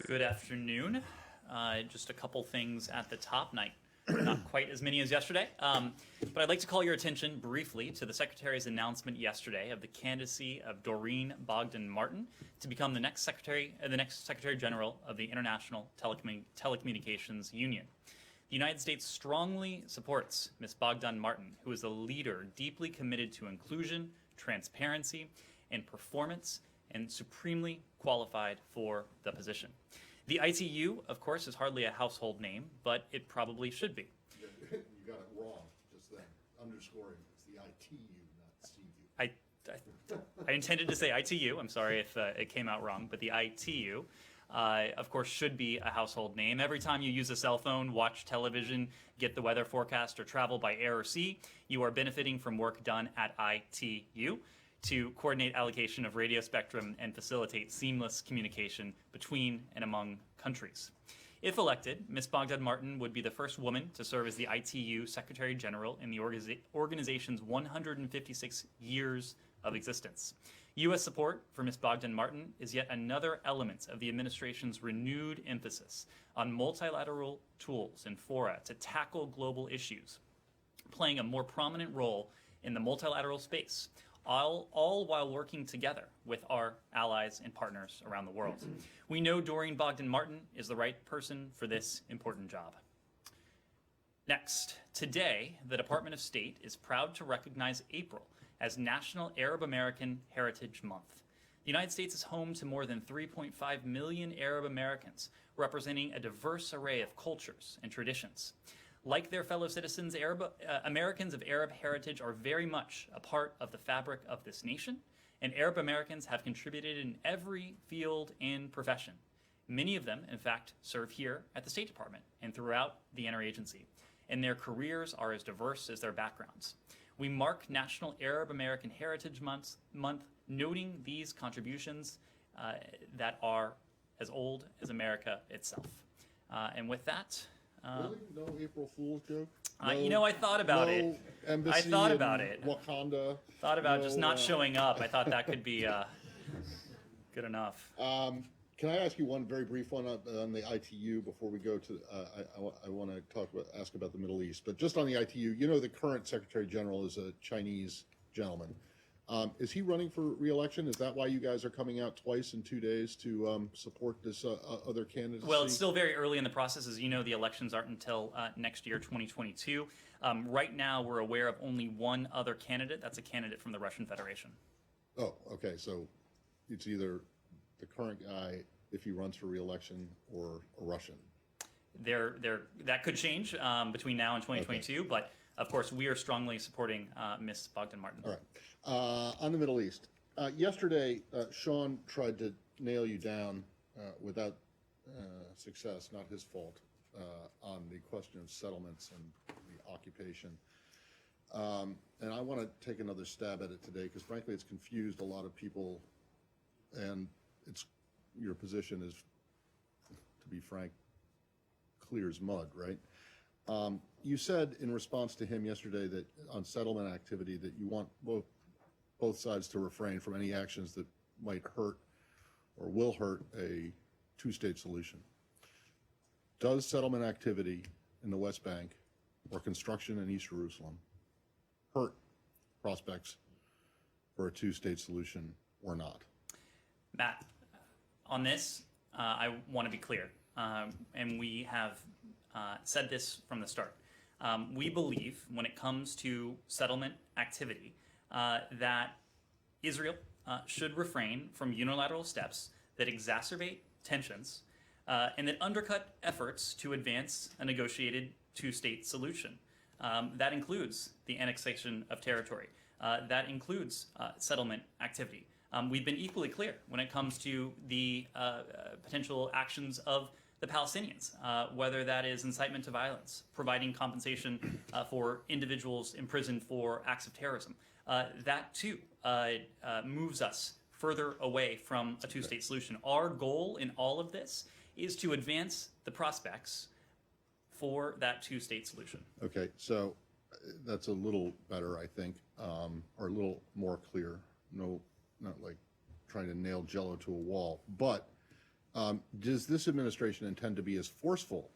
Good afternoon. Just a couple things at the top. Not quite as many as yesterday, but I'd like to call your attention briefly to the Secretary's announcement yesterday of the candidacy of Doreen Bogdan Martin to become the next Secretary General of the International Telecommunications Union. The United States strongly supports Ms. Bogdan Martin, who is a leader deeply committed to inclusion, transparency, and performance, and supremely qualified for the position. The ITU, of course, is hardly a household name, but it probably should be. You got it wrong just then. Underscoring, it's the ITU, not CU. I intended to say ITU. I'm sorry if it came out wrong, but the ITU, of course, should be a household name. Every time you use a cell phone, watch television, get the weather forecast, or travel by air or sea, you are benefiting from work done at ITU to coordinate allocation of radio spectrum and facilitate seamless communication between and among countries. If elected, Ms. Bogdan Martin would be the first woman to serve as the ITU Secretary General in the organization's 156 years of existence. U.S. support for Ms. Bogdan Martin is yet another element of the administration's renewed emphasis on multilateral tools and fora to tackle global issues, playing a more prominent role in the multilateral space, all while working together with our allies and partners around the world. We know Doreen Bogdan Martin is the right person for this important job. Next, today, the Department of State is proud to recognize April as National Arab American Heritage Month. The United States is home to more than 3.5 million Arab Americans, representing a diverse array of cultures and traditions. Like their fellow citizens, Americans of Arab heritage are very much a part of the fabric of this nation, and Arab Americans have contributed in every field and profession. Many of them, in fact, serve here at the State Department and throughout the interagency, and their careers are as diverse as their backgrounds. We mark National Arab American Heritage Month noting these contributions that are as old as America itself. And with that, really? No April Fool's joke? I thought about it. Embassy I thought about it. Wakanda. Thought about just not showing up. I thought that could be good enough. Can I ask you one very brief one on the ITU before we go to? I want to ask about the Middle East, but just on the ITU, you know, the current Secretary General is a Chinese gentleman. Is he running for re-election? Is that why you guys are coming out twice in 2 days to support this other candidacy? Well, it's still very early in the process. As you know, the elections aren't until next year, 2022. Right now, we're aware of only one other candidate. That's a candidate from the Russian Federation. Oh, okay. So it's either the current guy, if he runs for re-election, or a Russian. That could change between now and 2022, okay. But of course, we are strongly supporting Ms. Bogdan Martin. All right. On the Middle East, yesterday, Sean tried to nail you down without success, not his fault, on the question of settlements and the occupation. And I want to take another stab at it today because, frankly, it's confused a lot of people, and your position is, to be frank, clear as mud, right? You said in response to him yesterday that on settlement activity that you want both sides to refrain from any actions that might hurt or will hurt a two-state solution. Does settlement activity in the West Bank or construction in East Jerusalem hurt prospects for a two-state solution or not? Matt, on this, I want to be clear, and we have said this from the start. We believe when it comes to settlement activity that Israel should refrain from unilateral steps that exacerbate tensions and that undercut efforts to advance a negotiated two-state solution. That includes the annexation of territory. That includes settlement activity. We've been equally clear when it comes to the potential actions of the Palestinians, whether that is incitement to violence, providing compensation for individuals imprisoned for acts of terrorism. That, too, moves us further away from a two-state solution. Our goal in all of this is to advance the prospects for that two-state solution. Okay, so that's a little better, I think, or a little more clear. No, not like trying to nail Jello to a wall, but Does this administration intend to be as forceful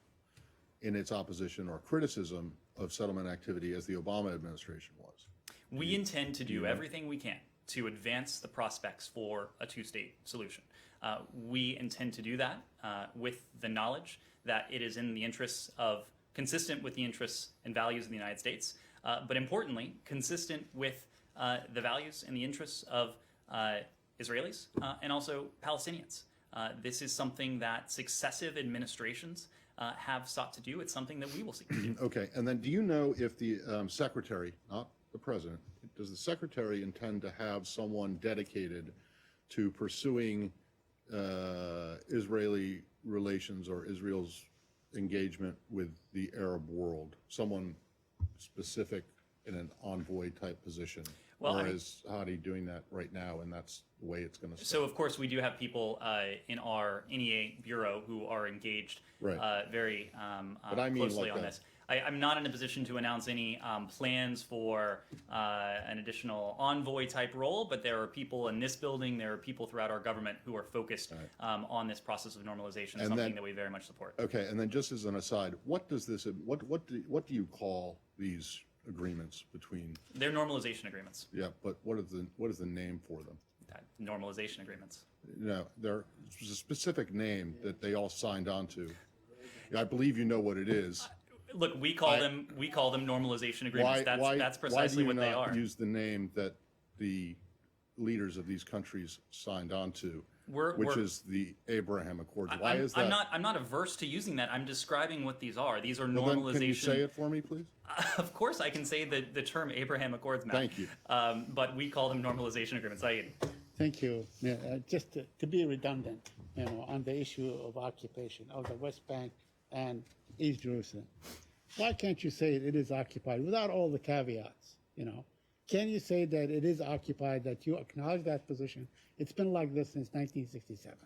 in its opposition or criticism of settlement activity as the Obama administration was? We intend to do everything we can to advance the prospects for a two-state solution. We intend to do that with the knowledge that it is in the interests of, consistent with the interests and values of the United States, but importantly, consistent with the values and the interests of Israelis and also Palestinians. This is something that successive administrations have sought to do. It's something that we will seek to do. Okay, and then do you know if the secretary, not the president, does the secretary intend to have someone dedicated to pursuing Israeli relations or Israel's engagement with the Arab world? Someone specific in an envoy type position? Well, or is Hadi doing that right now, and that's the way it's going to start? So, of course, we do have people in our NEA bureau who are engaged very closely on this. I'm not in a position to announce any plans for an additional envoy type role, but there are people in this building, there are people throughout our government who are focused on this process of normalization, something that we very much support. Okay, and then just as an aside, what does this? What do you call these agreements between? They're normalization agreements. Yeah, but what is the name for them? Normalization agreements. No, there's a specific name that they all signed on to. I believe you know what it is. Look, we call them normalization agreements. That's precisely what they are. Why do you not use the name that the leaders of these countries signed on to, which is the Abraham Accords? Why is that? I'm not averse to using that. I'm describing what these are. These are normalization. Well, then can you say it for me, please? Of course, I can say the term Abraham Accords, Matt. Thank you. But we call them normalization agreements. Saeed. Thank you. Just to be redundant, on the issue of occupation of the West Bank and East Jerusalem, why can't you say it is occupied without all the caveats? Can you say that it is occupied, that you acknowledge that position? It's been like this since 1967.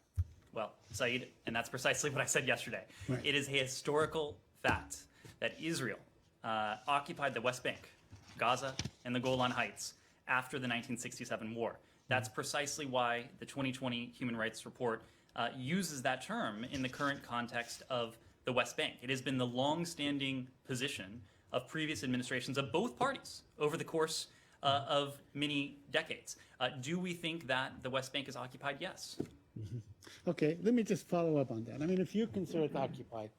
Well, Saeed, and that's precisely what I said yesterday. Right. It is a historical fact that Israel occupied the West Bank, Gaza, and the Golan Heights after the 1967 war. That's precisely why the 2020 Human Rights Report uses that term in the current context of the West Bank. It has been the long-standing position of previous administrations of both parties over the course of many decades. Do we think that the West Bank is occupied? Yes. Mm-hmm. Okay, let me just follow up on that. I mean, if you consider it occupied,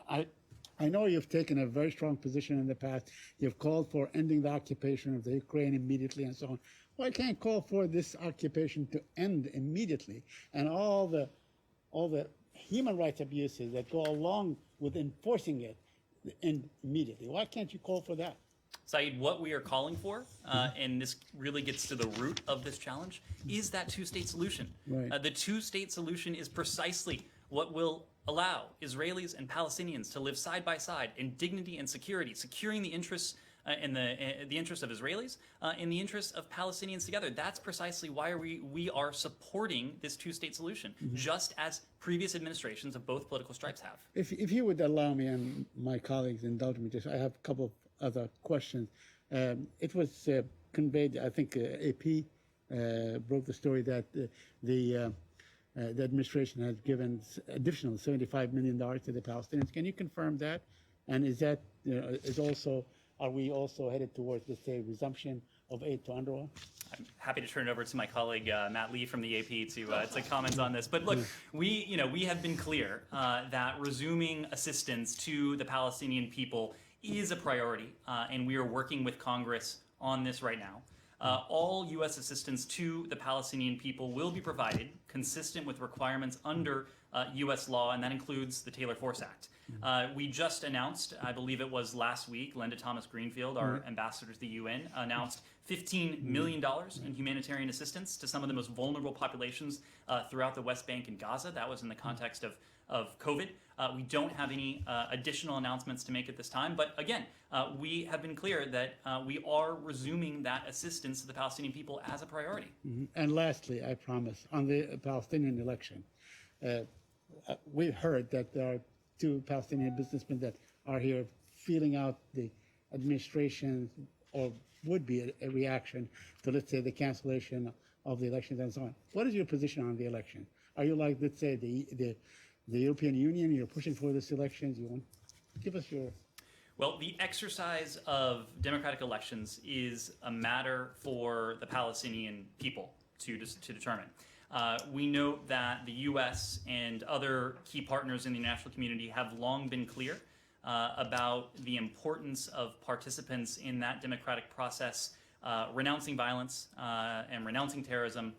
I know you've taken a very strong position in the past. You've called for ending the occupation of the Ukraine immediately and so on. Why can't call for this occupation to end immediately and all the human rights abuses that go along with enforcing it end immediately? Why can't you call for that? Saeed, what we are calling for, and this really gets to the root of this challenge, is that two-state solution. Right. The two-state solution is precisely what will allow Israelis and Palestinians to live side by side in dignity and security, securing the interests and the interests of Israelis and the interests of Palestinians together. That's precisely why we are supporting this two-state solution, just as previous administrations of both political stripes have. If you would allow me and my colleagues indulge me, I have a couple of other questions. It was conveyed, I think AP broke the story that the administration has given additional $75 million to the Palestinians. Can you confirm that? And is that are we also headed towards, let's say, resumption of aid to UNRWA? I'm happy to turn it over to my colleague Matt Lee from the AP to comment on this. But look, we have been clear that resuming assistance to the Palestinian people is a priority, and we are working with Congress on this right now. All U.S. assistance to the Palestinian people will be provided consistent with requirements under U.S. law, and that includes the Taylor Force Act. We just announced, I believe it was last week, Linda Thomas-Greenfield, our ambassador to the UN, announced $15 million in humanitarian assistance to some of the most vulnerable populations throughout the West Bank and Gaza. That was in the context of COVID. We don't have any additional announcements to make at this time. But again, we have been clear that we are resuming that assistance to the Palestinian people as a priority. Mm-hmm. And lastly, I promise, on the Palestinian election, we've heard that there are two Palestinian businessmen that are here feeling out the administration or would be a reaction to, let's say, the cancellation of the elections and so on. What is your position on the election? Are you like, let's say, the European Union? You're pushing for this elections. You want give us your. Well, the exercise of democratic elections is a matter for the Palestinian people to determine. We note that the U.S. and other key partners in the international community have long been clear about the importance of participants in that democratic process, renouncing violence and renouncing terrorism,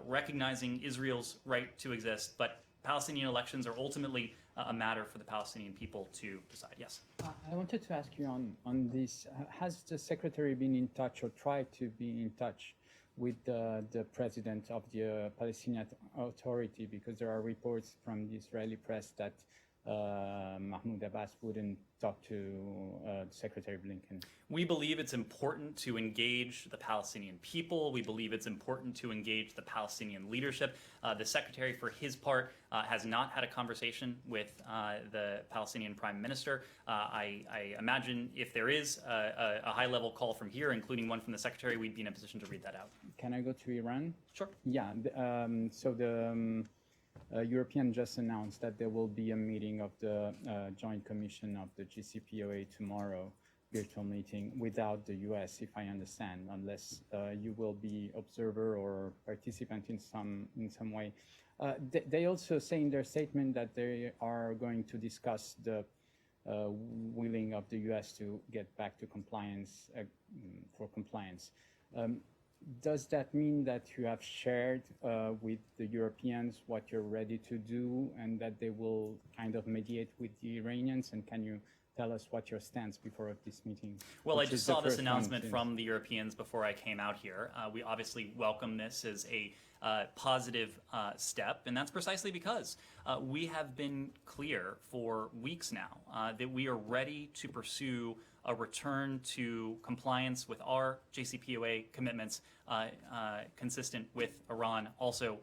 recognizing Israel's right to exist. But Palestinian elections are ultimately a matter for the Palestinian people to decide. Yes? I wanted to ask you on this. Has the secretary been in touch or tried to be in touch with the president of the Palestinian Authority? Because there are reports from the Israeli press that Mahmoud Abbas wouldn't talk to Secretary Blinken. We believe it's important to engage the Palestinian people. We believe it's important to engage the Palestinian leadership. The Secretary, for his part, has not had a conversation with the Palestinian Prime Minister. I imagine if there is a high-level call from here, including one from the Secretary, we'd be in a position to read that out. Can I go to Iran? Sure. Yeah. So the European just announced that there will be a meeting of the Joint Commission of the JCPOA tomorrow, virtual meeting, without the US, if I understand, unless you will be observer or participant in some way. They also say in their statement that they are going to discuss the willing of the US to get back to compliance, for compliance. Does that mean that you have shared with the Europeans what you're ready to do and that they will kind of mediate with the Iranians? And can you tell us what your stance before this meeting? Well, I just saw this announcement from the Europeans before I came out here. We obviously welcome this as a positive step, and that's precisely because we have been clear for weeks now that we are ready to pursue a return to compliance with our JCPOA commitments, consistent with Iran also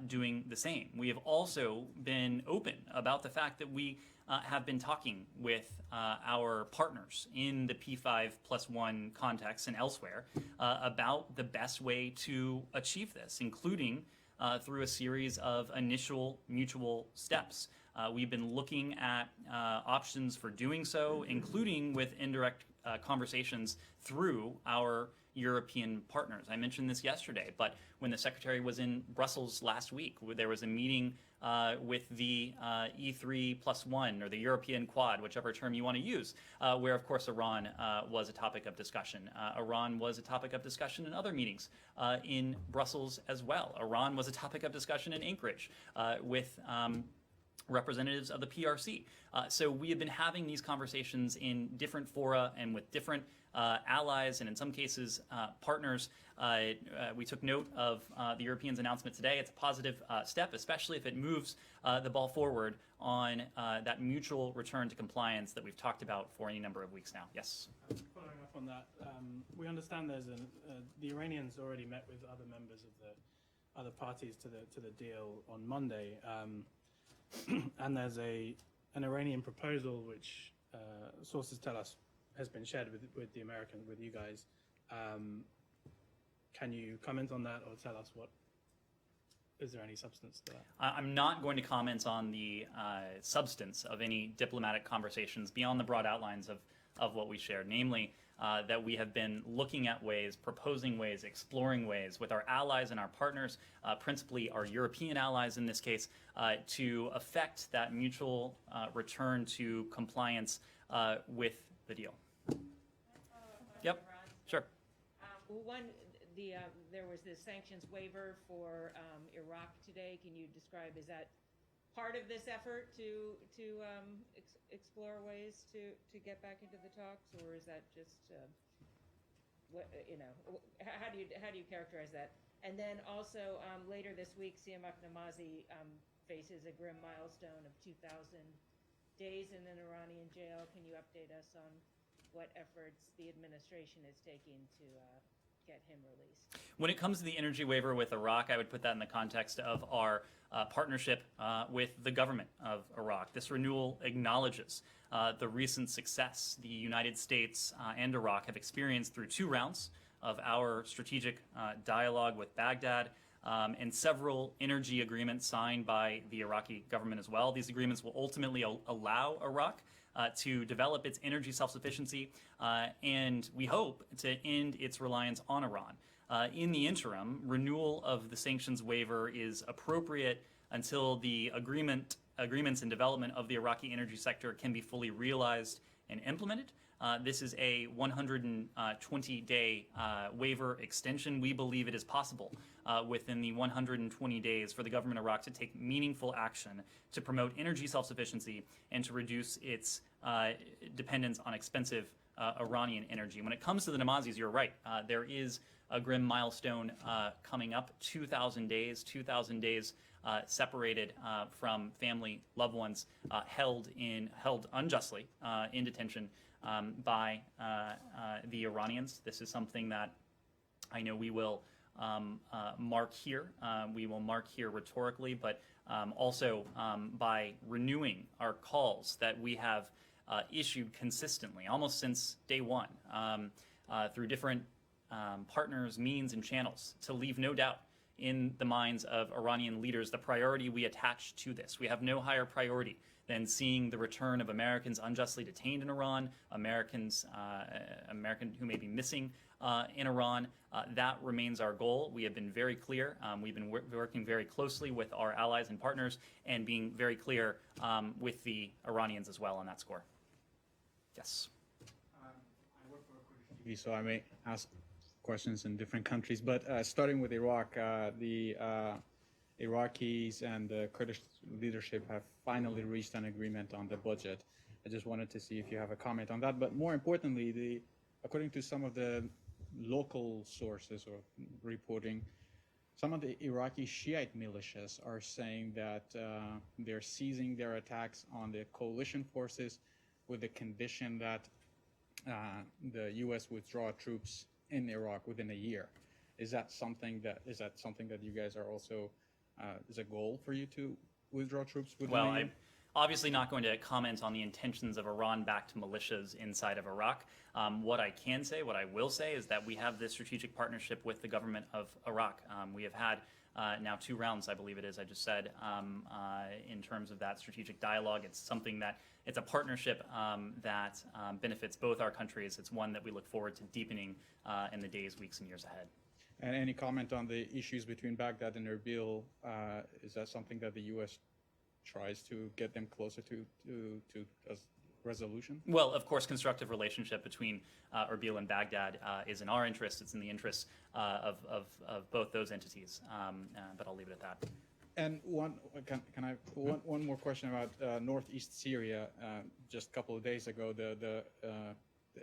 doing the same. We have also been open about the fact that we have been talking with our partners in the P5+1 context and elsewhere about the best way to achieve this, including through a series of initial mutual steps. We've been looking at options for doing so, including with indirect conversations through our European partners. I mentioned this yesterday, but when the Secretary was in Brussels last week, there was a meeting with the E3+1 or the European Quad, whichever term you want to use, where, of course, Iran was a topic of discussion. Iran was a topic of discussion in other meetings in Brussels as well. Iran was a topic of discussion in Anchorage with representatives of the PRC. So we have been having these conversations in different fora and with different allies and in some cases partners. We took note of the Europeans' announcement today. It's a positive step, especially if it moves the ball forward on that mutual return to compliance that we've talked about for any number of weeks now. Yes? Following up on that, we understand there's the Iranians already met with other members of the other parties to the deal on Monday. And there's an Iranian proposal which sources tell us has been shared with the Americans, with you guys. Can you comment on that or tell us is there any substance to that? I'm not going to comment on the substance of any diplomatic conversations beyond the broad outlines of what we shared, namely that we have been looking at ways, proposing ways, exploring ways with our allies and our partners, principally our European allies in this case, to affect that mutual return to compliance with the deal. Yep, sure. There was this sanctions waiver for Iraq today. Can you describe, is that part of this effort to explore ways to get back into the talks, or is that just how do you characterize that? And then also later this week, Siam Namazi faces a grim milestone of 2,000 days in an Iranian jail. Can you update us on what efforts the administration is taking to get him released? When it comes to the energy waiver with Iraq, I would put that in the context of our partnership with the government of Iraq. This renewal acknowledges the recent success the United States and Iraq have experienced through 2 rounds of our strategic dialogue with Baghdad, and several energy agreements signed by the Iraqi government as well. These agreements will ultimately allow Iraq to develop its energy self-sufficiency and we hope to end its reliance on Iran. In the interim, renewal of the sanctions waiver is appropriate until the agreements and development of the Iraqi energy sector can be fully realized and implemented. This is a 120-day waiver extension. We believe it is possible within the 120 days for the government of Iraq to take meaningful action to promote energy self-sufficiency and to reduce its dependence on expensive Iranian energy. When it comes to the Namazis, you're right. There is a grim milestone coming up, 2,000 days separated from family, loved ones, held unjustly in detention by the Iranians. This is something that I know we will mark here. We will mark here rhetorically, but also by renewing our calls that we have issued consistently, almost since day one, through different partners, means, and channels, to leave no doubt in the minds of Iranian leaders the priority we attach to this. We have no higher priority than seeing the return of Americans unjustly detained in Iran, American who may be missing in Iran. That remains our goal. We have been very clear. We've been working very closely with our allies and partners and being very clear with the Iranians as well on that score. Yes. I work for Kurdish TV, so I may ask questions in different countries, but starting with Iraq, the Iraqis and the Kurdish leadership have finally reached an agreement on the budget. I just wanted to see if you have a comment on that, but more importantly, according to some of the local sources or reporting, some of the Iraqi Shiite militias are saying that they're ceasing their attacks on the coalition forces with the condition that the U.S. withdraw troops in Iraq within a year. Is that something that you guys are also is a goal for you to withdraw troops within a year? I'm obviously not going to comment on the intentions of Iran-backed militias inside of Iraq. What I will say is that we have this strategic partnership with the government of Iraq. We have had now 2 rounds, I believe it is, I just said, in terms of that strategic dialogue. It's a partnership that benefits both our countries. It's one that we look forward to deepening in the days, weeks, and years ahead. And any comment on the issues between Baghdad and Erbil? Is that something that the U.S. tries to get them closer to a resolution? Well, of course, constructive relationship between Erbil and Baghdad is in our interest. It's in the interests of both those entities. But I'll leave it at that. And one more question about northeast Syria. Just a couple of days ago, the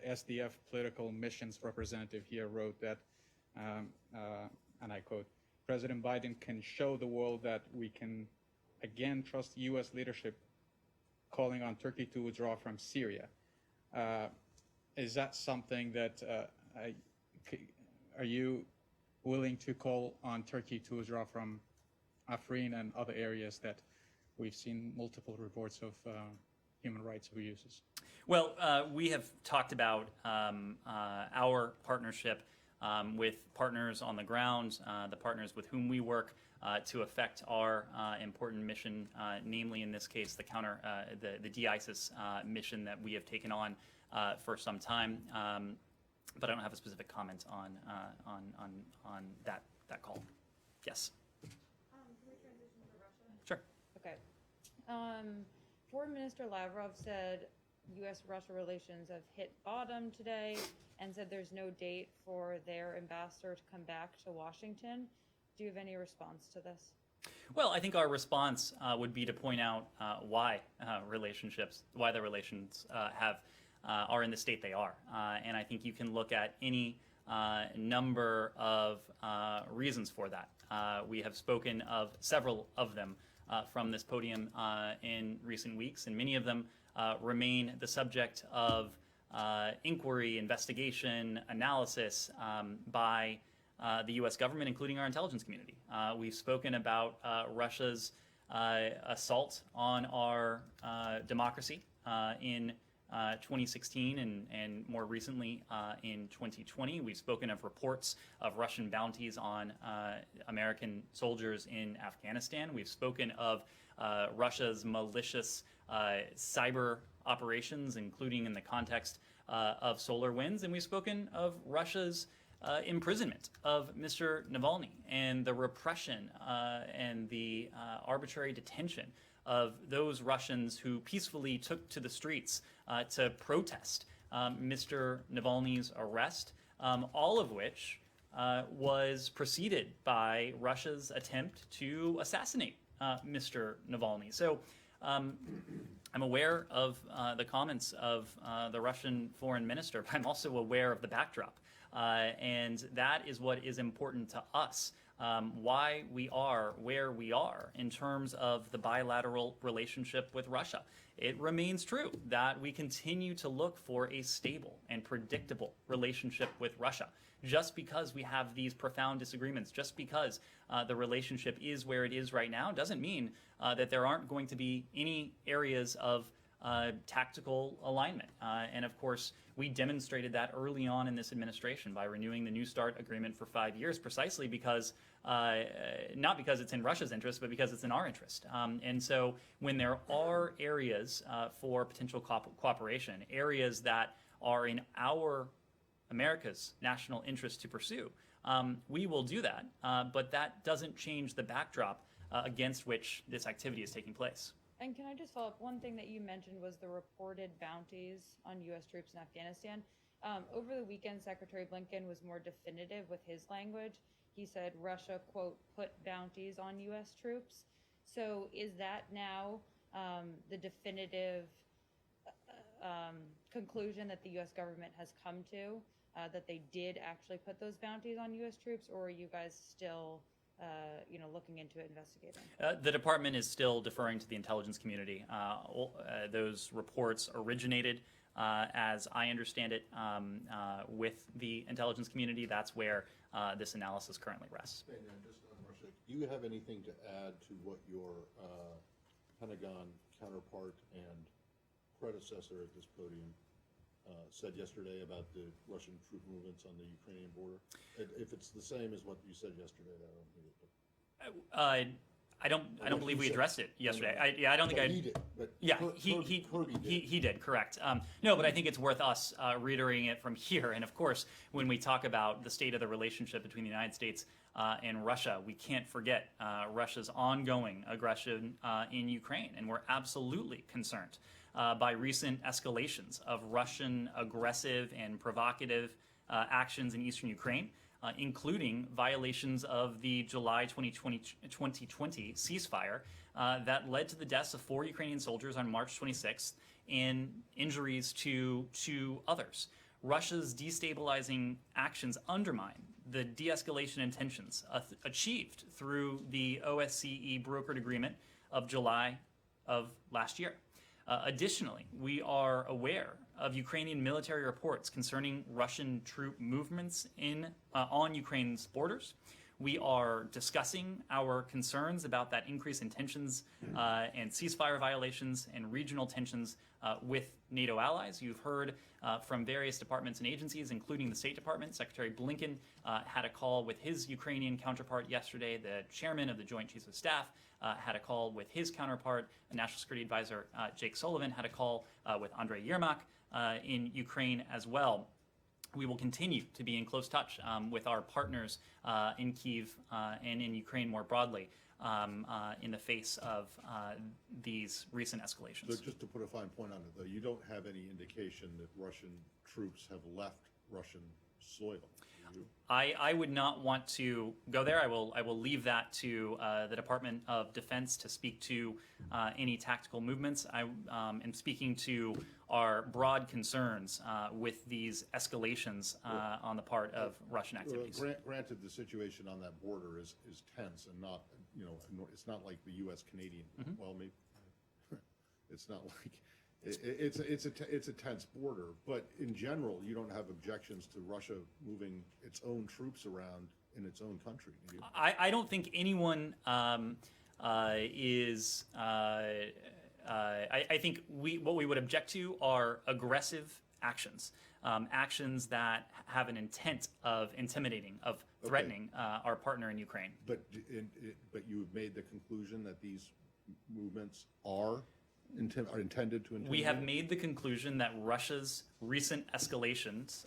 SDF political missions representative here wrote that, and I quote, "President Biden can show the world that we can again trust U.S. leadership calling on Turkey to withdraw from Syria." Is that something that are you willing to call on Turkey to withdraw from Afrin and other areas that we've seen multiple reports of human rights abuses? Well, we have talked about our partnership with partners on the ground, the partners with whom we work to affect our important mission, namely in this case the de-ISIS mission that we have taken on for some time. But I don't have a specific comment on that call. Yes. Can we transition to Russia? Sure. Okay. Foreign Minister Lavrov said U.S.-Russia relations have hit bottom today and said there's no date for their ambassador to come back to Washington. Do you have any response to this? Well, I think our response would be to point out why the relations are in the state they are. And I think you can look at any number of reasons for that. We have spoken of several of them from this podium in recent weeks, and many of them remain the subject of inquiry, investigation, analysis by the U.S. government, including our intelligence community. We've spoken about Russia's assault on our democracy in 2016 and more recently in 2020. We've spoken of reports of Russian bounties on American soldiers in Afghanistan. We've spoken of Russia's malicious cyber operations, including in the context of SolarWinds, and we've spoken of Russia's imprisonment of Mr. Navalny and the repression and the arbitrary detention of those Russians who peacefully took to the streets to protest Mr. Navalny's arrest, all of which was preceded by Russia's attempt to assassinate Mr. Navalny. So I'm aware of the comments of the Russian foreign minister, but I'm also aware of the backdrop. And that is what is important to us, why we are where we are in terms of the bilateral relationship with Russia. It remains true that we continue to look for a stable and predictable relationship with Russia. Just because we have these profound disagreements, just because the relationship is where it is right now, doesn't mean that there aren't going to be any areas of tactical alignment. And of course, we demonstrated that early on in this administration by renewing the New START agreement for 5 years, precisely because, not because it's in Russia's interest, but because it's in our interest. And so when there are areas for potential cooperation, areas that are in America's national interest to pursue, we will do that. But that doesn't change the backdrop against which this activity is taking place. And can I just follow up? One thing that you mentioned was the reported bounties on U.S. troops in Afghanistan. Over the weekend, Secretary Blinken was more definitive with his language. He said Russia, quote, put bounties on U.S. troops. So is that now the definitive conclusion that the U.S. government has come to, that they did actually put those bounties on U.S. troops, or are you guys still looking into it, investigating? The department is still deferring to the intelligence community. Those reports originated, as I understand it, with the intelligence community. That's where this analysis currently rests. Just on Russia, do you have anything to add to what your Pentagon counterpart and predecessor at this podium said yesterday about the Russian troop movements on the Ukrainian border? If it's the same as what you said yesterday, I don't need it. I don't believe we addressed it yesterday. I don't think I. He did. But Yeah, Kirby did. he did, correct. No, but I think it's worth us reiterating it from here. And of course, when we talk about the state of the relationship between the United States and Russia, we can't forget Russia's ongoing aggression in Ukraine. And we're absolutely concerned by recent escalations of Russian aggressive and provocative actions in eastern Ukraine, including violations of the July 2020 ceasefire that led to the deaths of 4 Ukrainian soldiers on March 26th and injuries to 2 others. Russia's destabilizing actions undermine the de-escalation intentions achieved through the OSCE brokered agreement of July of last year. Additionally, we are aware of Ukrainian military reports concerning Russian troop movements on Ukraine's borders. We are discussing our concerns about that increase in tensions and ceasefire violations and regional tensions with NATO allies. You've heard from various departments and agencies, including the State Department. Secretary Blinken had a call with his Ukrainian counterpart yesterday. The chairman of the Joint Chiefs of Staff had a call with his counterpart. National Security Advisor Jake Sullivan had a call with Andrei Yermak in Ukraine as well. We will continue to be in close touch with our partners in Kyiv and in Ukraine more broadly in the face of these recent escalations. So just to put a fine point on it, though, you don't have any indication that Russian troops have left Russian soil. I would not want to go there. I will leave that to the Department of Defense to speak to any tactical movements. I am speaking to our broad concerns with these escalations on the part of Russian activities. Granted, the situation on that border is tense and not, it's not like the U.S.-Canadian. Mm-hmm. Well, maybe it's not like. It's a tense border, but in general, you don't have objections to Russia moving its own troops around in its own country. Do you? I don't think anyone is I think what we would object to are aggressive actions, actions that have an intent of intimidating, of threatening our partner in Ukraine. But you've made the conclusion that these movements are intended to intimidate? We have made the conclusion that Russia's recent escalations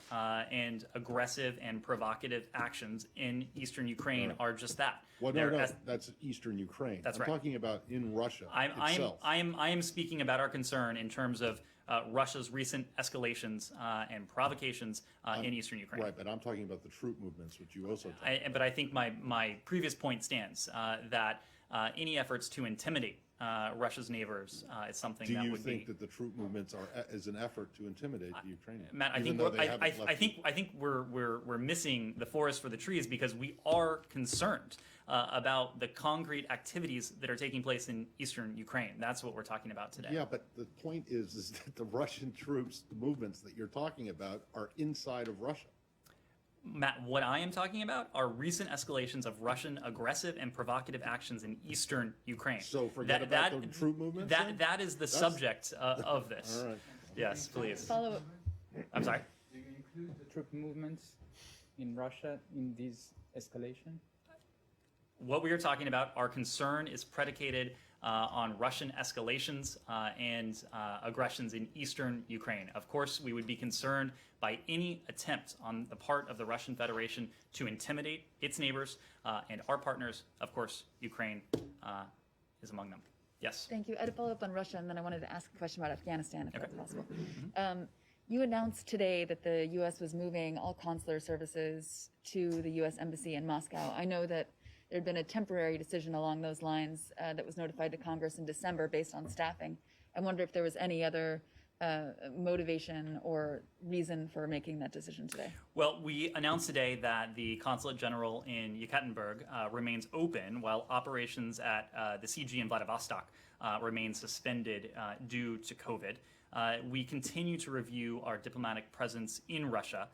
and aggressive and provocative actions in eastern Ukraine are just that. Well, no, that's eastern Ukraine. That's I'm right. talking about in Russia itself. I am speaking about our concern in terms of Russia's recent escalations and provocations in eastern Ukraine. Right, but I'm talking about the troop movements, which you also talked about. But I think my previous point stands that any efforts to intimidate Russia's neighbors is something that would be. Do you think that the troop movements is an effort to intimidate the Ukrainians? Matt, I think we're missing the forest for the trees, because we are concerned about the concrete activities that are taking place in eastern Ukraine. That's what we're talking about today. Yeah, but the point is that the Russian troops, the movements that you're talking about, are inside of Russia. Matt, what I am talking about are recent escalations of Russian aggressive and provocative actions in eastern Ukraine. So forget about the troop movements? That is the subject of this. All right. Yes, please. Follow. I'm sorry? Do you include the troop movements in Russia in this escalation? What we are talking about, our concern is predicated on Russian escalations and aggressions in eastern Ukraine. Of course, we would be concerned by any attempt on the part of the Russian Federation to intimidate its neighbors and our partners. Of course, Ukraine is among them. Yes? Thank you. I had a follow-up on Russia, and then I wanted to ask a question about Afghanistan, if Okay. that's possible. You announced today that the U.S. was moving all consular services to the U.S. Embassy in Moscow. I know that there had been a temporary decision along those lines that was notified to Congress in December based on staffing. I wonder if there was any other motivation or reason for making that decision today. Well, we announced today that the Consulate General in Yekaterinburg remains open, while operations at the CG in Vladivostok remain suspended due to COVID. We continue to review our diplomatic presence in Russia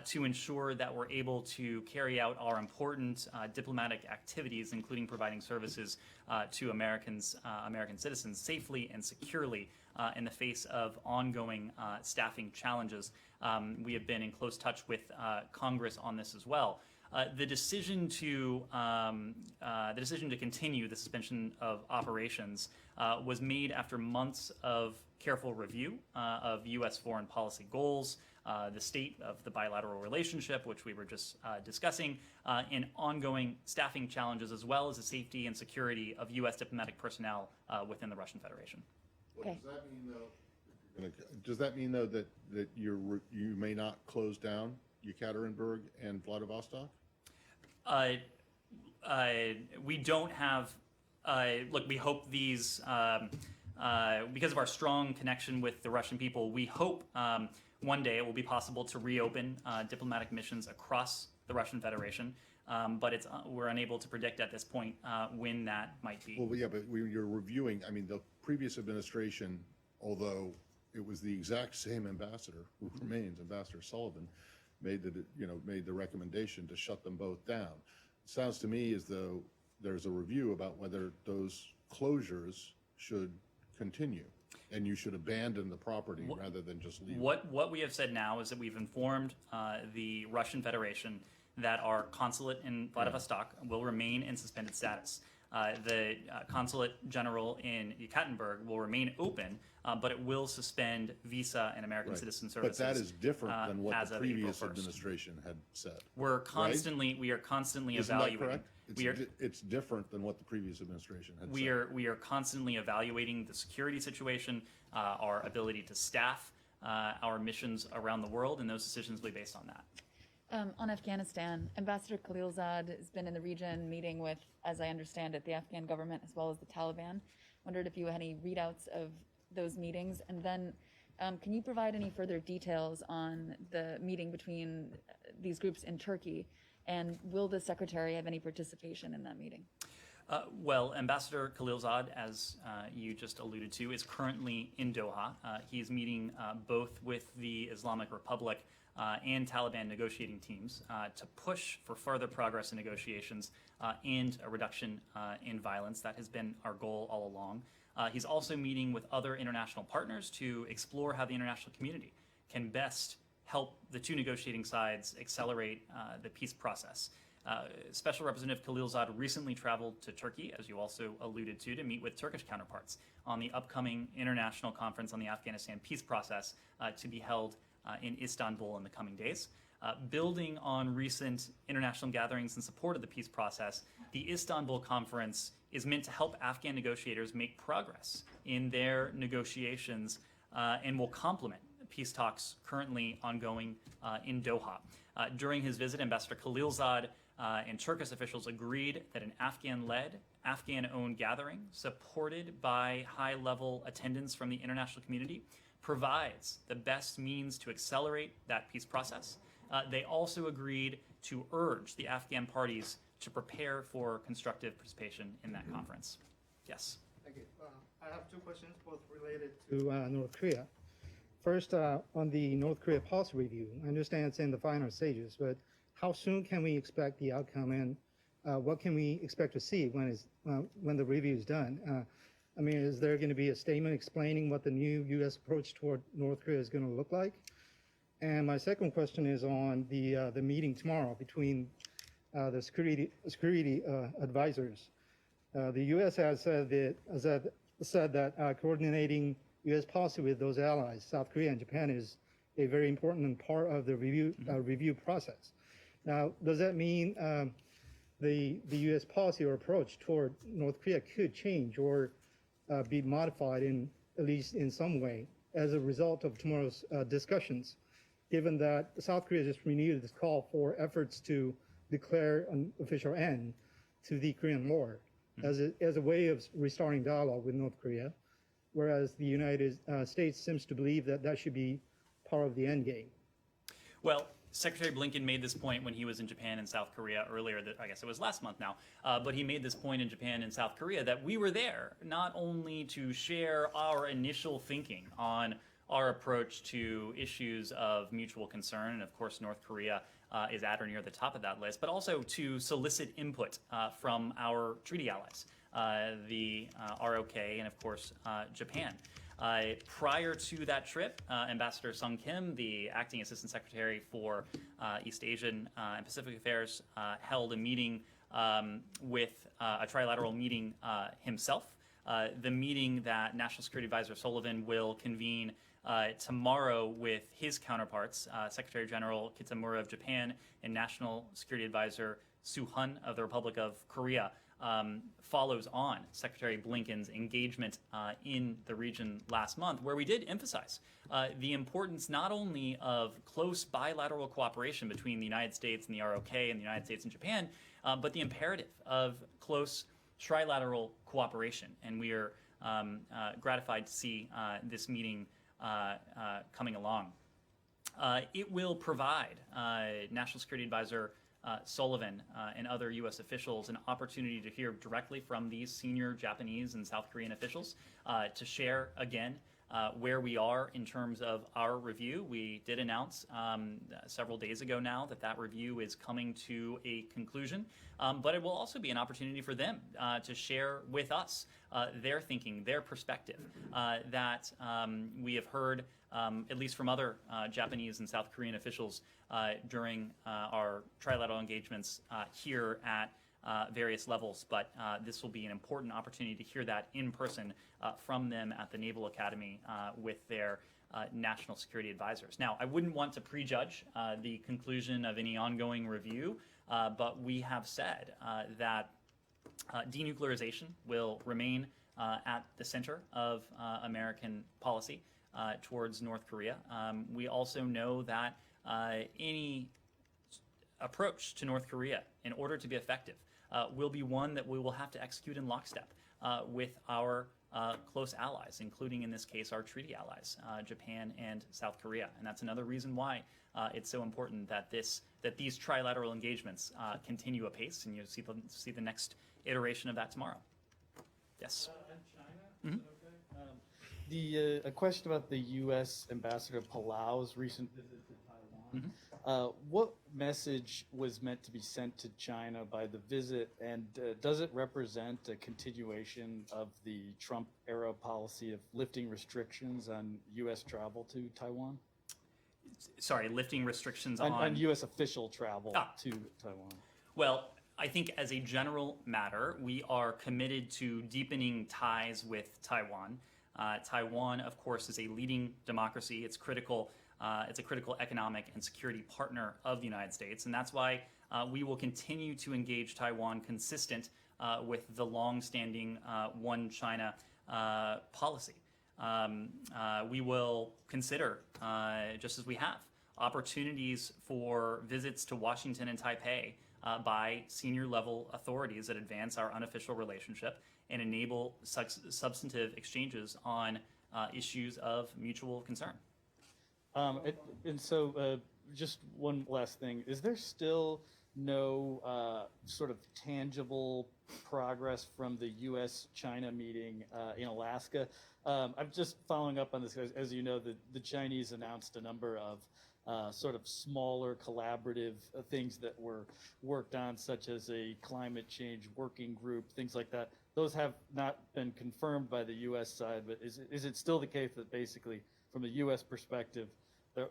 to ensure that we're able to carry out our important diplomatic activities, including providing services to American citizens safely and securely in the face of ongoing staffing challenges. We have been in close touch with Congress on this as well. The decision to continue the suspension of operations was made after months of careful review of U.S. foreign policy goals, the state of the bilateral relationship, which we were just discussing, and ongoing staffing challenges, as well as the safety and security of U.S. diplomatic personnel within the Russian Federation. Okay. Does that mean though that you may not close down Yekaterinburg and Vladivostok? We don't have. Look, we hope these because of our strong connection with the Russian people. We hope one day it will be possible to reopen diplomatic missions across the Russian Federation. But we're unable to predict at this point when that might be. Well, yeah, but you're reviewing. I mean, the previous administration, although it was the exact same ambassador who remains, Ambassador Sullivan, made the recommendation to shut them both down. It sounds to me as though there's a review about whether those closures should continue, and you should abandon the property rather than just leave. What we have said now is that we've informed the Russian Federation that our consulate in Vladivostok will remain in suspended status. The Consulate General in Yekaterinburg will remain open, but it will suspend visa and American citizen services. But that is different than what the previous 1st. administration had said. We are constantly Isn't that evaluating. correct? It's different than what the previous administration had We said. are constantly evaluating the security situation, our ability to staff our missions around the world, and those decisions will be based on that. On Afghanistan, Ambassador Khalilzad has been in the region meeting with, as I understand it, the Afghan government as well as the Taliban. Wondered if you had any readouts of those meetings, and then can you provide any further details on the meeting between these groups in Turkey, and will the Secretary have any participation in that meeting? Well, Ambassador Khalilzad, as you just alluded to, is currently in Doha. He is meeting both with the Islamic Republic and Taliban negotiating teams to push for further progress in negotiations and a reduction in violence. That has been our goal all along. He's also meeting with other international partners to explore how the international community can best help the two negotiating sides accelerate the peace process. Special Representative Khalilzad recently traveled to Turkey, as you also alluded to meet with Turkish counterparts on the upcoming international conference on the Afghanistan peace process to be held in Istanbul in the coming days. Building on recent international gatherings in support of the peace process, the Istanbul conference is meant to help Afghan negotiators make progress in their negotiations and will complement peace talks currently ongoing in Doha. During his visit, Ambassador Khalilzad and Turkish officials agreed that an Afghan-led, Afghan-owned gathering supported by high-level attendance from the international community provides the best means to accelerate that peace process. They also agreed to urge the Afghan parties to prepare for constructive participation in that conference. Yes. Thank you. I have two questions, both related to North Korea. First, on the North Korea policy review, I understand it's in the final stages, but how soon can we expect the outcome, and what can we expect to see when the review is done? I mean, is there going to be a statement explaining what the new U.S. approach toward North Korea is going to look like? And my second question is on the meeting tomorrow between the security advisors. The U.S. has said that coordinating U.S. policy with those allies, South Korea and Japan, is a very important part of the review process. Now, does that mean the U.S. policy or approach toward North Korea could change or be modified at least in some way as a result of tomorrow's discussions, given that South Korea just renewed this call for efforts to declare an official end to the Korean War as a way of restarting dialogue with North Korea, whereas the United States seems to believe that that should be part of the end game? Well, Secretary Blinken made this point when he was in Japan and South Korea earlier, I guess it was last month now, but he made this point in Japan and South Korea that we were there not only to share our initial thinking on our approach to issues of mutual concern, and of course North Korea is at or near the top of that list, but also to solicit input from our treaty allies, the ROK and of course Japan. Prior to that trip, Ambassador Sung Kim, the acting assistant secretary for East Asian and Pacific Affairs, held a meeting with a trilateral meeting himself. The meeting that National Security Advisor Sullivan will convene tomorrow with his counterparts, Secretary General Kitamura of Japan and National Security Advisor Soo Hun of the Republic of Korea, follows on Secretary Blinken's engagement in the region last month, where we did emphasize the importance not only of close bilateral cooperation between the United States and the ROK and the United States and Japan, but the imperative of close trilateral cooperation. And we are gratified to see this meeting coming along. It will provide National Security Advisor Sullivan and other U.S. officials an opportunity to hear directly from these senior Japanese and South Korean officials to share again where we are in terms of our review. We did announce several days ago now that that review is coming to a conclusion, but it will also be an opportunity for them to share with us their thinking, their perspective that we have heard at least from other Japanese and South Korean officials during our trilateral engagements here at various levels, but this will be an important opportunity to hear that in person from them at the Naval Academy with their national security advisors. Now, I wouldn't want to prejudge the conclusion of any ongoing review, but we have said that denuclearization will remain at the center of American policy towards North Korea. We also know that any approach to North Korea, in order to be effective, will be one that we will have to execute in lockstep with our close allies, including in this case our treaty allies, Japan and South Korea. And that's another reason why it's so important that these trilateral engagements continue apace, and you'll see the next iteration of that tomorrow. Yes. And China, is that okay? A question about the U.S. Ambassador Palau's recent visit to Taiwan. What message was meant to be sent to China by the visit, and does it represent a continuation of the Trump-era policy of lifting restrictions on U.S. travel to Taiwan? Sorry, lifting restrictions On U.S. official travel to Taiwan. Well, I think as a general matter, we are committed to deepening ties with Taiwan. Taiwan, of course, is a leading democracy. It's critical. It's a critical economic and security partner of the United States, and that's why we will continue to engage Taiwan consistent with the long-standing One China policy. We will consider, just as we have, opportunities for visits to Washington and Taipei by senior-level authorities that advance our unofficial relationship and enable substantive exchanges on issues of mutual concern. Just one last thing. Is there still no sort of tangible progress from the U.S.-China meeting in Alaska? I'm just following up on this. As you know, the Chinese announced a number of sort of smaller collaborative things that were worked on, such as a climate change working group, things like that. Those have not been confirmed by the U.S. side, but is it still the case that basically, from a U.S. perspective,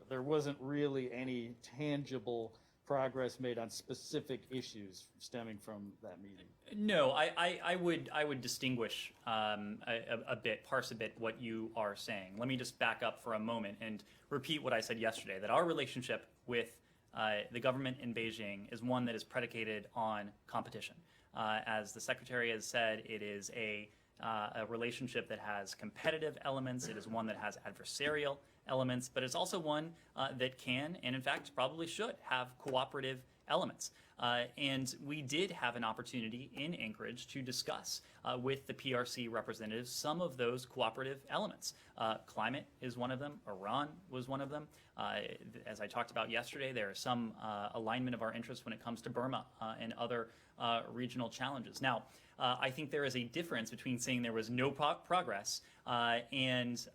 there wasn't really any tangible progress made on specific issues stemming from that meeting? No, I would distinguish a bit, parse a bit what you are saying. Let me just back up for a moment and repeat what I said yesterday, that our relationship with the government in Beijing is one that is predicated on competition. As the Secretary has said, it is a relationship that has competitive elements. It is one that has adversarial elements, but it's also one that can, and in fact probably should, have cooperative elements. And we did have an opportunity in Anchorage to discuss with the PRC representatives some of those cooperative elements. Climate is one of them. Iran was one of them. As I talked about yesterday, there is some alignment of our interests when it comes to Burma and other regional challenges. Now, I think there is a difference between saying there was no progress and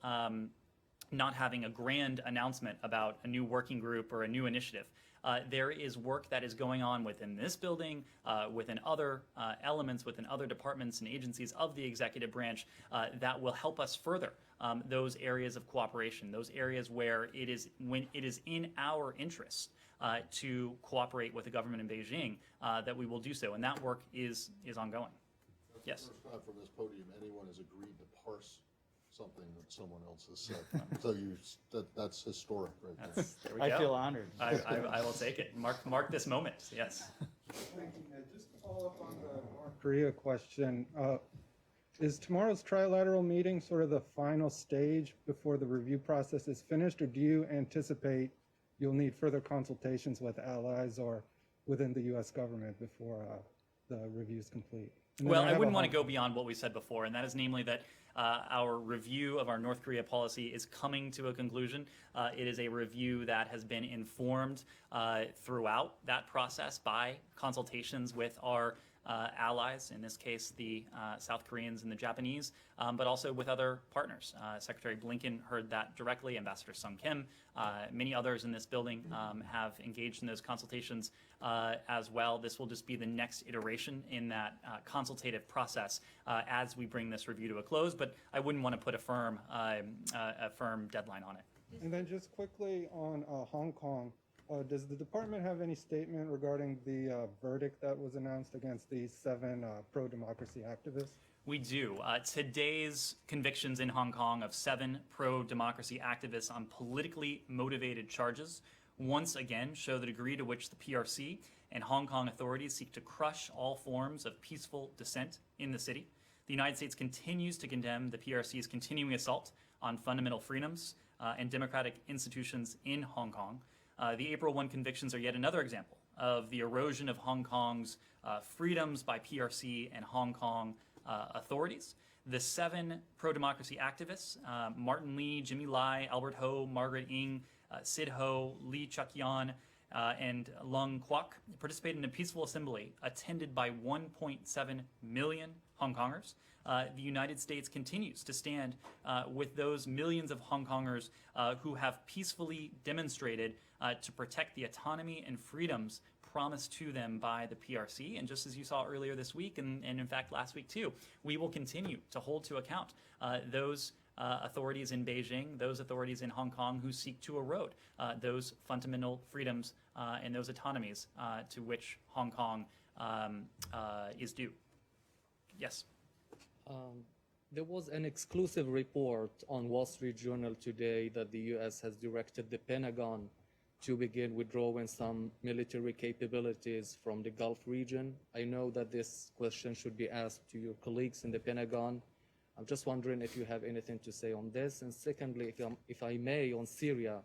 not having a grand announcement about a new working group or a new initiative. There is work that is going on within this building, within other elements, within other departments and agencies of the executive branch that will help us further those areas of cooperation, those areas where when it is in our interest to cooperate with the government in Beijing, that we will do so, and that work is ongoing. That's Yes. the first time from this podium anyone has agreed to parse something that someone else has said. So that's historic right there. There we I go. feel honored. I will take it. Mark this moment. Yes. Thank you, Ned. Just to follow up on the North Korea question, is tomorrow's trilateral meeting sort of the final stage before the review process is finished, or do you anticipate you'll need further consultations with allies or within the U.S. government before the review is complete? Well, I wouldn't want to go beyond what we said before, and that is namely that our review of our North Korea policy is coming to a conclusion. It is a review that has been informed throughout that process by consultations with our allies, in this case the South Koreans and the Japanese, but also with other partners. Secretary Blinken heard that directly, Ambassador Sung Kim, many others in this building have engaged in those consultations as well. This will just be the next iteration in that consultative process as we bring this review to a close, but I wouldn't want to put a firm deadline on it. And then just quickly on Hong Kong, does the department have any statement regarding the verdict that was announced against the 7 pro-democracy activists? We do. Today's convictions in Hong Kong of 7 pro-democracy activists on politically motivated charges once again show the degree to which the PRC and Hong Kong authorities seek to crush all forms of peaceful dissent in the city. The United States continues to condemn the PRC's continuing assault on fundamental freedoms and democratic institutions in Hong Kong. The April 1 convictions are yet another example of the erosion of Hong Kong's freedoms by PRC and Hong Kong authorities. The 7 pro-democracy activists, Martin Lee, Jimmy Lai, Albert Ho, Margaret Ng, Sid Ho, Lee Chuk-yan, and Lung Kwok, participated in a peaceful assembly attended by 1.7 million Hong Kongers. The United States continues to stand with those millions of Hong Kongers who have peacefully demonstrated to protect the autonomy and freedoms promised to them by the PRC. And just as you saw earlier this week, and in fact last week too, we will continue to hold to account those authorities in Beijing, those authorities in Hong Kong who seek to erode those fundamental freedoms and those autonomies to which Hong Kong is due. Yes. There was an exclusive report on Wall Street Journal today that the U.S. has directed the Pentagon to begin withdrawing some military capabilities from the Gulf region. I know that this question should be asked to your colleagues in the Pentagon. I'm just wondering if you have anything to say on this. And secondly, if I may, on Syria,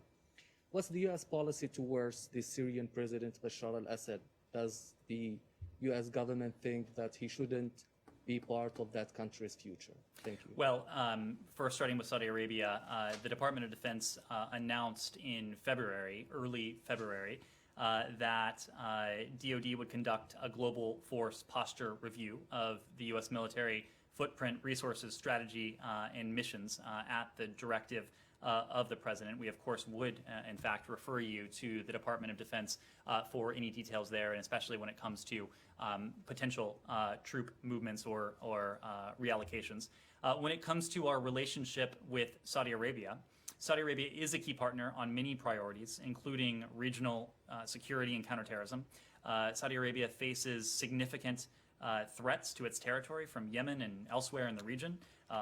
what's the U.S. policy towards the Syrian President Bashar al-Assad? Does the U.S. government think that he shouldn't be part of that country's future? Thank you. Well, first starting with Saudi Arabia, the Department of Defense announced in February, early February, that DoD would conduct a global force posture review of the U.S. military footprint, resources, strategy, and missions at the directive of the President. We, of course, would, in fact, refer you to the Department of Defense for any details there, and especially when it comes to potential troop movements or reallocations. When it comes to our relationship with Saudi Arabia is a key partner on many priorities, including regional security and counterterrorism. Saudi Arabia faces significant threats to its territory from Yemen and elsewhere in the region.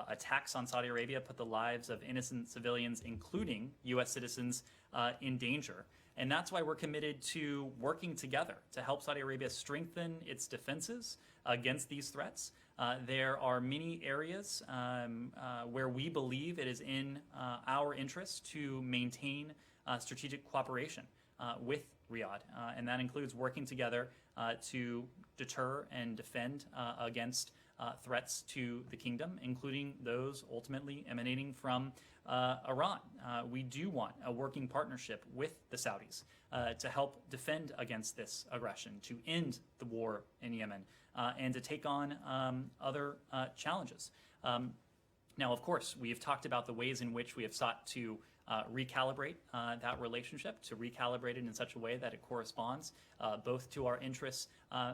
Attacks on Saudi Arabia put the lives of innocent civilians, including U.S. citizens, in danger. And that's why we're committed to working together to help Saudi Arabia strengthen its defenses against these threats. There are many areas where we believe it is in our interest to maintain strategic cooperation with Riyadh, and that includes working together to deter and defend against threats to the kingdom, including those ultimately emanating from Iran. We do want a working partnership with the Saudis to help defend against this aggression, to end the war in Yemen, and to take on other challenges. Now, of course, we have talked about the ways in which we have sought to recalibrate that relationship, to recalibrate it in such a way that it corresponds both to our interests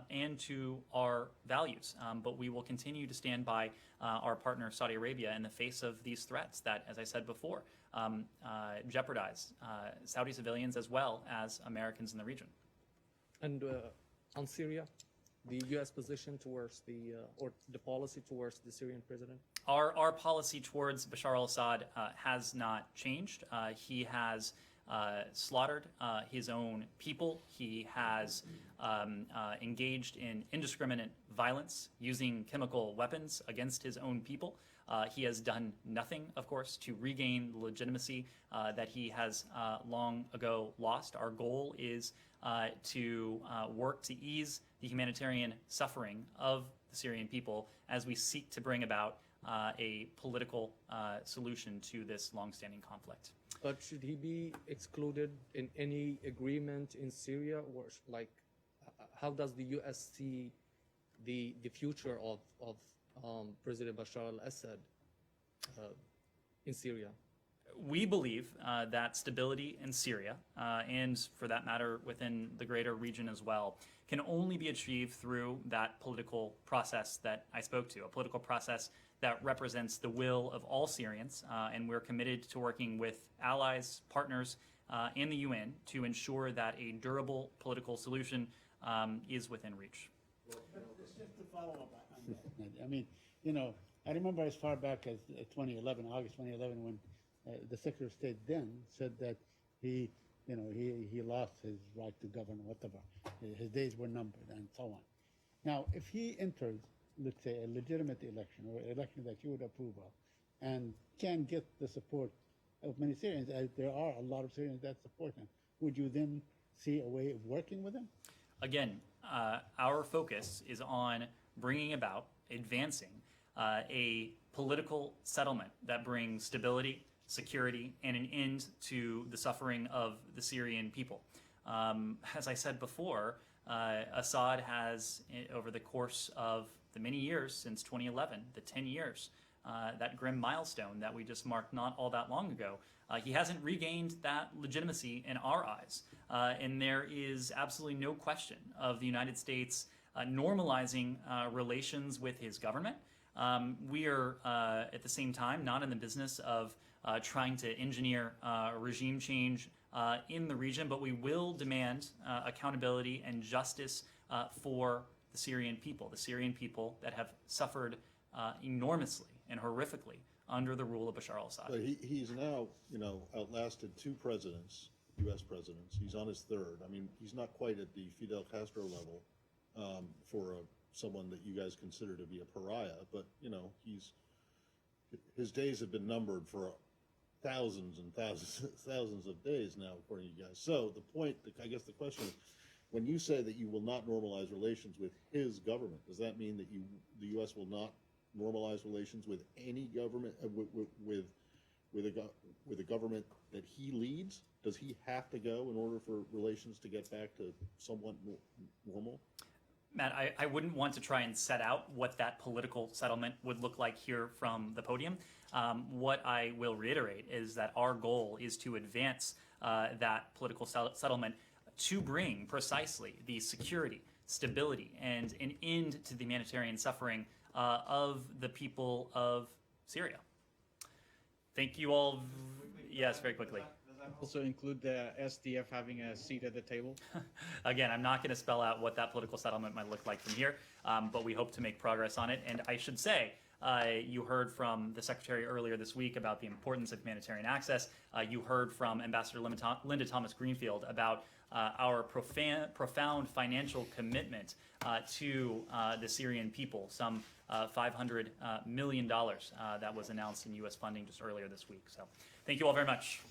and to our values. But we will continue to stand by our partner Saudi Arabia in the face of these threats that, as I said before, jeopardize Saudi civilians as well as Americans in the region. And on Syria, the U.S. position towards or the policy towards the Syrian president? Our policy towards Bashar al-Assad has not changed. He has slaughtered his own people. He has engaged in indiscriminate violence using chemical weapons against his own people. He has done nothing, of course, to regain the legitimacy that he has long ago lost. Our goal is to work to ease the humanitarian suffering of the Syrian people as we seek to bring about a political solution to this longstanding conflict. But should he be excluded in any agreement in Syria, or how does the U.S. see the future of President Bashar al-Assad in Syria? We believe that stability in Syria, and for that matter within the greater region as well, can only be achieved through that political process that I spoke to, a political process that represents the will of all Syrians, and we're committed to working with allies, partners, and the UN to ensure that a durable political solution is within reach. Just to follow up on that, I mean, I remember as far back as 2011, August 2011, when the Secretary of State then said that he lost his right to govern, whatever. His days were numbered and so on. Now, if he enters, let's say, a legitimate election or an election that you would approve of and can get the support of many Syrians, as there are a lot of Syrians that support him, would you then see a way of working with him? Again, our focus is on bringing about, advancing a political settlement that brings stability, security, and an end to the suffering of the Syrian people. As I said before, Assad has, over the course of the many years since 2011, the 10 years, that grim milestone that we just marked not all that long ago, he hasn't regained that legitimacy in our eyes. And there is absolutely no question of the United States normalizing relations with his government. We are, at the same time, not in the business of trying to engineer regime change in the region, but we will demand accountability and justice for the Syrian people that have suffered enormously and horrifically under the rule of Bashar al-Assad. But he's now, outlasted 2 presidents, U.S. presidents. He's on his 3rd. I mean, he's not quite at the Fidel Castro level for someone that you guys consider to be a pariah, but, his days have been numbered for thousands and thousands of days now, according to you guys. So the point, I guess the question is, when you say that you will not normalize relations with his government, does that mean that the U.S. will not normalize relations with any government, with a government that he leads? Does he have to go in order for relations to get back to somewhat normal? Matt, I wouldn't want to try and set out what that political settlement would look like here from the podium. What I will reiterate is that our goal is to advance that political settlement to bring precisely the security, stability, and an end to the humanitarian suffering of the people of Syria. Thank you all. Yes, very quickly. Does that also include the SDF having a seat at the table? Again, I'm not going to spell out what that political settlement might look like from here, but we hope to make progress on it. And I should say, you heard from the Secretary earlier this week about the importance of humanitarian access. You heard from Ambassador Linda Thomas-Greenfield about our profound financial commitment to the Syrian people, some $500 million that was announced in U.S. funding just earlier this week. So thank you all very much.